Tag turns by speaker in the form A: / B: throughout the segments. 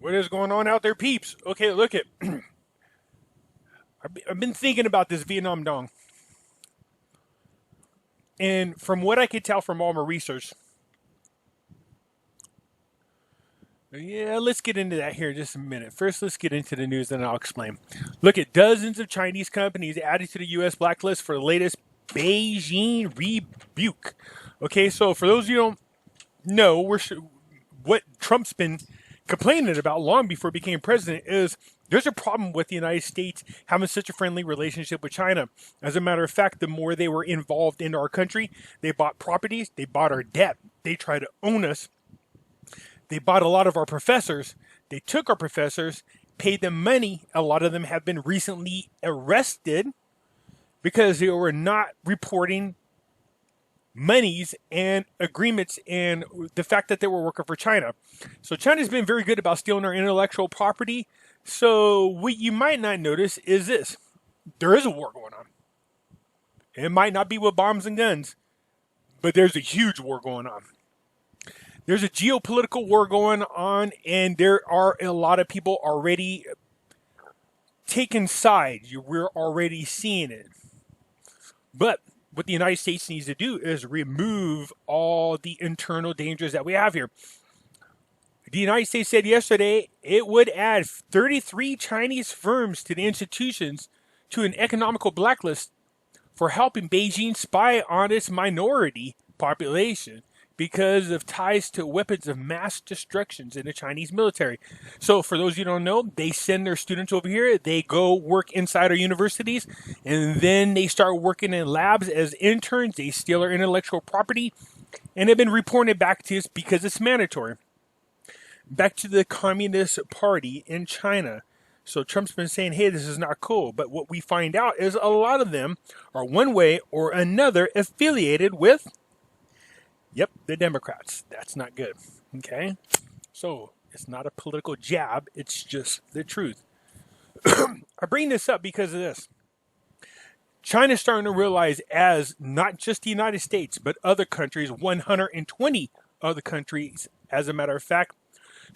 A: What is going on out there, peeps? Okay, look at. I've been thinking about this Vietnam dong, and from what I could tell from all my research, yeah, let's get into that here in just a minute. First, let's get into the news, then I'll explain. Look at dozens of Chinese companies added to the U.S. blacklist for the latest Beijing rebuke. Okay, so for those of you who don't know, what Trump's been complaining about long before he became president is there's a problem with the United States having such a friendly relationship with China. As a matter of fact, the more they were involved in our country, they bought properties, they bought our debt, they tried to own us, they bought a lot of our professors, they took our professors, paid them money. A lot of them have been recently arrested because they were not reporting monies and agreements and the fact that they were working for China. So China's been very good about stealing our intellectual property. So what you might not notice is this. There is a war going on. It might not be with bombs and guns, but there's a huge war going on. There's a geopolitical war going on, and there are a lot of people already taking sides. We're already seeing it. But what the United States needs to do is remove all the internal dangers that we have here. The United States said yesterday it would add 33 Chinese firms to the institutions to an economical blacklist for helping Beijing spy on its minority population because of ties to weapons of mass destruction in the Chinese military. So for those of you who don't know, they send their students over here, they go work inside our universities, and then they start working in labs as interns, they steal our intellectual property, and they've been reporting it back to us because it's mandatory. Back to the Communist Party in China. So Trump's been saying, hey, this is not cool. But what we find out is a lot of them are one way or another affiliated with, yep, the Democrats. That's not good. Okay? So it's not a political jab. It's just the truth. I bring this up because of this. China's starting to realize, as not just the United States, but other countries, 120 other countries, as a matter of fact,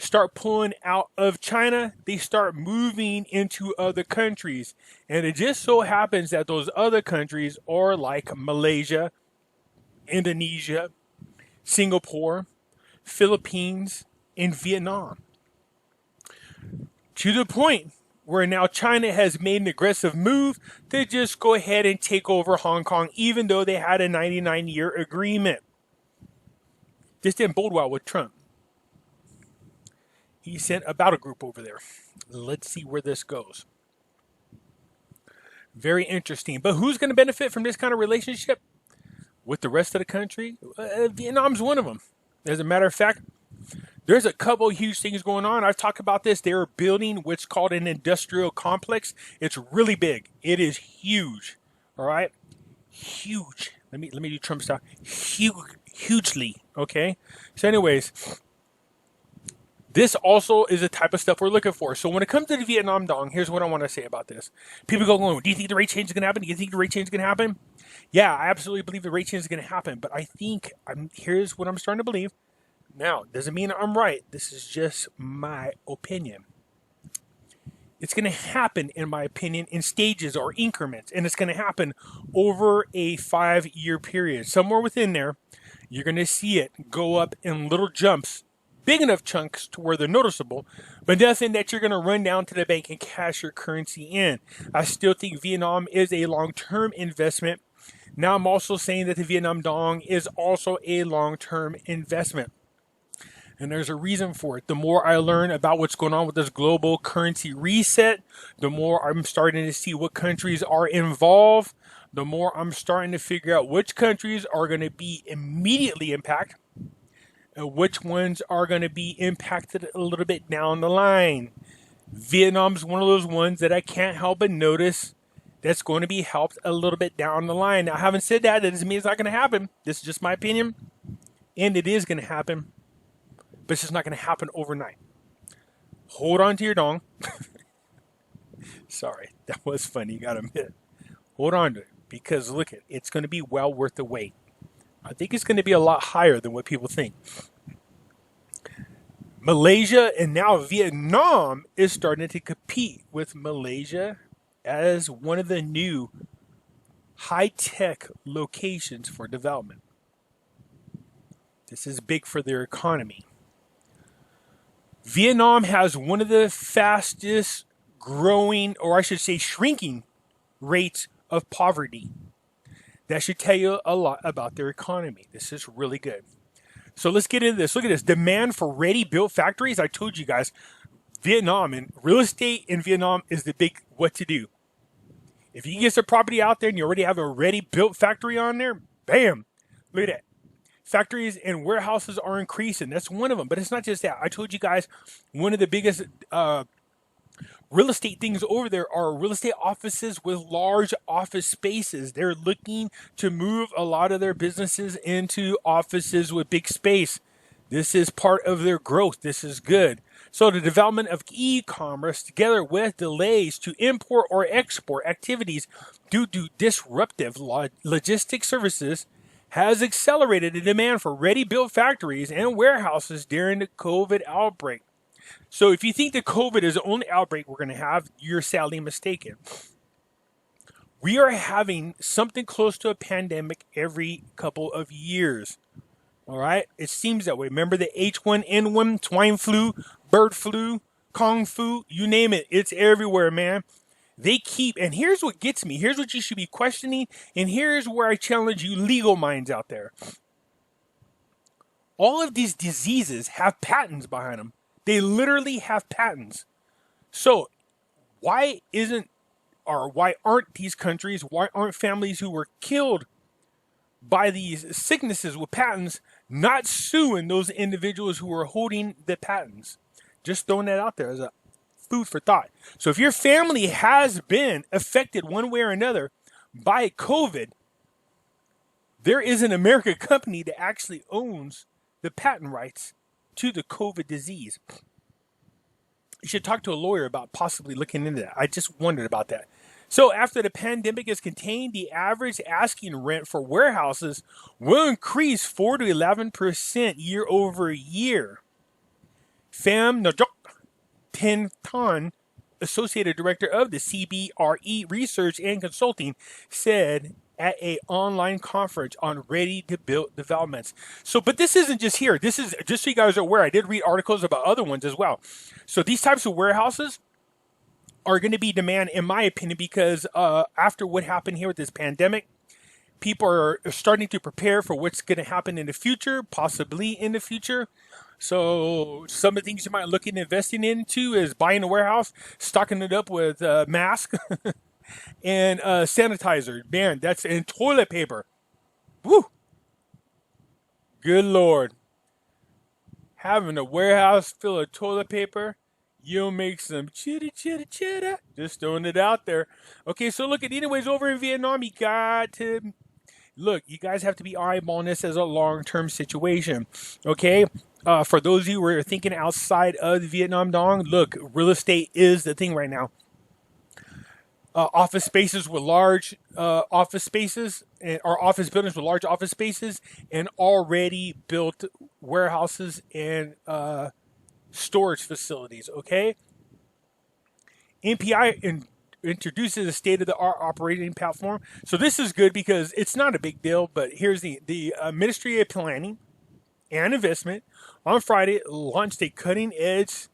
A: start pulling out of China, they start moving into other countries. And it just so happens that those other countries are like Malaysia, Indonesia, Singapore, Philippines, and Vietnam. To the point where now China has made an aggressive move to just go ahead and take over Hong Kong, even though they had a 99-year agreement. This didn't bode well with Trump. He sent a battle group over there. Let's see where this goes. Very interesting. But who's going to benefit from this kind of relationship with the rest of the country? Vietnam's one of them. As a matter of fact, there's a couple huge things going on. I've talked about this. They're building what's called an industrial complex. It's really big. It is huge. All right? Huge. Let me do Trump style. Hugely. Okay? So anyways, this also is the type of stuff we're looking for. So when it comes to the Vietnam dong, here's what I want to say about this. People go going, do you think the rate change is going to happen? Do you think the rate change is going to happen? Yeah, I absolutely believe the rate change is going to happen. But I think, here's what I'm starting to believe. Now, doesn't mean I'm right. This is just my opinion. It's going to happen, in my opinion, in stages or increments. And it's going to happen over a 5-year period. Somewhere within there, you're going to see it go up in little jumps, big enough chunks to where they're noticeable, but nothing that you're going to run down to the bank and cash your currency in. I still think Vietnam is a long-term investment. Now I'm also saying that the Vietnam dong is also a long-term investment. And there's a reason for it. The more I learn about what's going on with this global currency reset, the more I'm starting to see what countries are involved, the more I'm starting to figure out which countries are going to be immediately impacted, which ones are going to be impacted a little bit down the line. Vietnam's one of those ones that I can't help but notice that's going to be helped a little bit down the line. Now, having said that, that doesn't mean it's not going to happen. This is just my opinion, and it is going to happen, but it's just not going to happen overnight. Hold on to your dong. Sorry, that was funny. You got to admit. Hold on to it, because look, it's going to be well worth the wait. I think it's going to be a lot higher than what people think. Malaysia and now Vietnam is starting to compete with Malaysia as one of the new high-tech locations for development. This is big for their economy. Vietnam has one of the fastest growing, or I should say shrinking, rates of poverty. That should tell you a lot about their economy. This is really good. So let's get into this. Look at this. Demand for ready-built factories. I told you guys, Vietnam and real estate in Vietnam is the big what to do. If you can get some property out there and you already have a ready-built factory on there, bam, look at that. Factories and warehouses are increasing. That's one of them. But it's not just that. I told you guys one of the biggest real estate things over there are real estate offices with large office spaces. They're looking to move a lot of their businesses into offices with big space. This is part of their growth. This is good. So the development of e-commerce together with delays to import or export activities due to disruptive logistics services has accelerated the demand for ready-built factories and warehouses during the COVID outbreak. So if you think that COVID is the only outbreak we're going to have, you're sadly mistaken. We are having something close to a pandemic every couple of years. All right? It seems that way. Remember the H1N1, swine flu, bird flu, Kung flu, you name it. It's everywhere, man. They keep, and here's what gets me. Here's what you should be questioning, and here's where I challenge you legal minds out there. All of these diseases have patents behind them. They literally have patents. So why aren't these countries, why aren't families who were killed by these sicknesses with patents not suing those individuals who are holding the patents? Just throwing that out there as a food for thought. So if your family has been affected one way or another by COVID, there is an American company that actually owns the patent rights to the COVID disease. You should talk to a lawyer about possibly looking into that. I just wondered about that. So after the pandemic is contained, the average asking rent for warehouses will increase 4 to 11% year over year. Pham Najok Tan, Associate Director of the CBRE Research and Consulting, said at an online conference on ready-to-build developments. So, but this isn't just here. This is, just so you guys are aware, I did read articles about other ones as well. So these types of warehouses are going to be demand, in my opinion, because after what happened here with this pandemic, people are starting to prepare for what's going to happen in the future, possibly in the future. So some of the things you might look into investing into is buying a warehouse, stocking it up with mask and sanitizer. Man, that's in toilet paper. Woo! Good Lord. Having a warehouse full of toilet paper, you'll make some chitta. Just throwing it out there. Okay, so look at, anyways, over in Vietnam, you got to... Look, you guys have to be eyeballing this as a long-term situation, okay? For those of you who are thinking outside of the Vietnam Dong, look, real estate is the thing right now. Office spaces with large office spaces, or office buildings with large office spaces, and already built warehouses and storage facilities, okay? NPI introduces a state-of-the-art operating platform. So this is good because it's not a big deal, but here's the Ministry of Planning and Investment on Friday launched a cutting-edge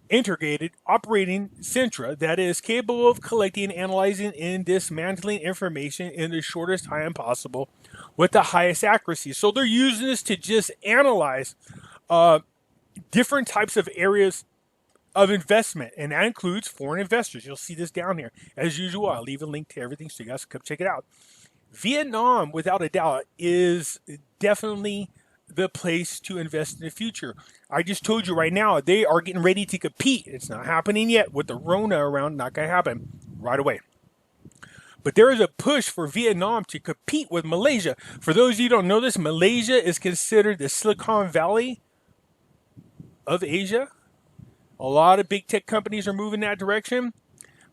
A: integrated operating center that is capable of collecting, analyzing, and dismantling information in the shortest time possible with the highest accuracy. So they're using this to just analyze different types of areas of investment, and that includes foreign investors. You'll see this down here. As usual, I'll leave a link to everything so you guys can come check it out. Vietnam, without a doubt, is definitely the place to invest in the future. I just told you right now, they are getting ready to compete. It's not happening yet with the Rona around. Not going to happen right away. But there is a push for Vietnam to compete with Malaysia. For those of you who don't know this, Malaysia is considered the Silicon Valley of Asia. A lot of big tech companies are moving that direction.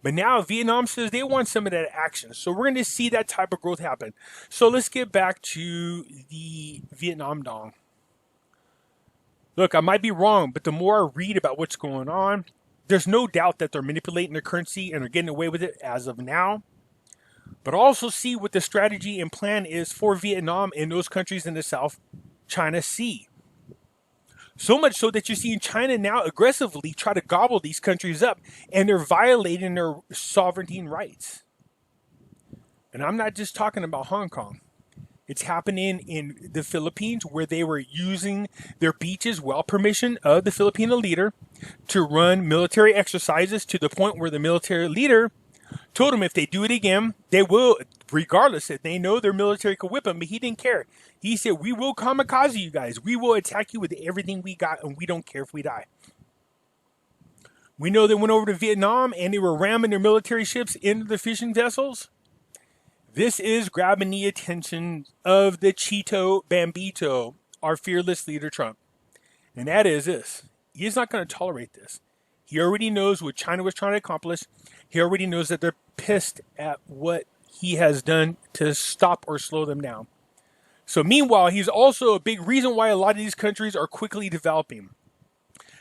A: But now Vietnam says they want some of that action. So we're going to see that type of growth happen. So let's get back to the Vietnam Dong. Look, I might be wrong, but the more I read about what's going on, there's no doubt that they're manipulating their currency and are getting away with it as of now. But also see what the strategy and plan is for Vietnam and those countries in the South China Sea. So much so that you're seeing China now aggressively try to gobble these countries up, and they're violating their sovereignty and rights. And I'm not just talking about Hong Kong. It's happening in the Philippines, where they were using their beaches, well permission of the Filipino leader, to run military exercises, to the point where the military leader told them if they do it again, they will, regardless if they know their military could whip them, but he didn't care. He said, we will kamikaze you guys. We will attack you with everything we got, and we don't care if we die. We know they went over to Vietnam, and they were ramming their military ships into the fishing vessels. This is grabbing the attention of the Cheeto Bambito, our fearless leader, Trump. And that is this. He's not going to tolerate this. He already knows what China was trying to accomplish. He already knows that they're pissed at what he has done to stop or slow them down. So meanwhile, he's also a big reason why a lot of these countries are quickly developing.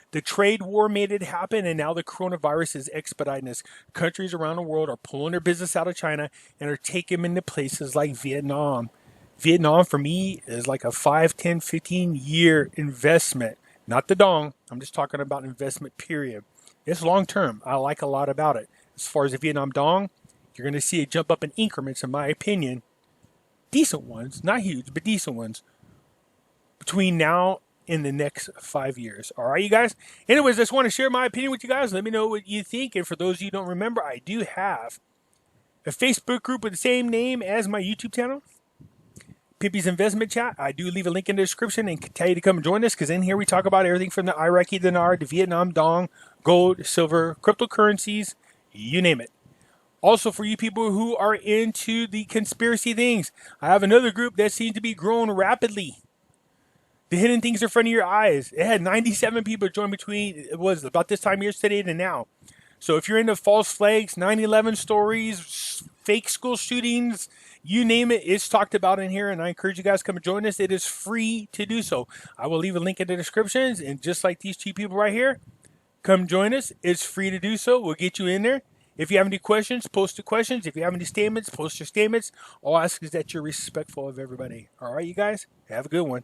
A: The trade war made it happen, and now the coronavirus is expediting this. Countries around the world are pulling their business out of China and are taking them into places like Vietnam. Vietnam, for me, is like a 5, 10, 15-year investment. Not the dong. I'm just talking about investment, period. It's long-term. I like a lot about it. As far as the Vietnam dong, you're going to see it jump up in increments, in my opinion. Decent ones. Not huge, but decent ones. Between now in the next 5 years. All right, you guys? Anyways, I just want to share my opinion with you guys. Let me know what you think. And for those of you who don't remember, I do have a Facebook group with the same name as my YouTube channel, Pimpy's Investment Chat. I do leave a link in the description and tell you to come join us, because in here we talk about everything from the Iraqi dinar, the Vietnam dong, gold, silver, cryptocurrencies, you name it. Also, for you people who are into the conspiracy things, I have another group that seems to be growing rapidly. The hidden things in front of your eyes. It had 97 people join between, it was about this time yesterday to now. So if you're into false flags, 9/11 stories, fake school shootings, you name it, it's talked about in here. And I encourage you guys to come and join us. It is free to do so. I will leave a link in the descriptions. And just like these two people right here, come join us. It's free to do so. We'll get you in there. If you have any questions, post the questions. If you have any statements, post your statements. All I ask is that you're respectful of everybody. All right, you guys? Have a good one.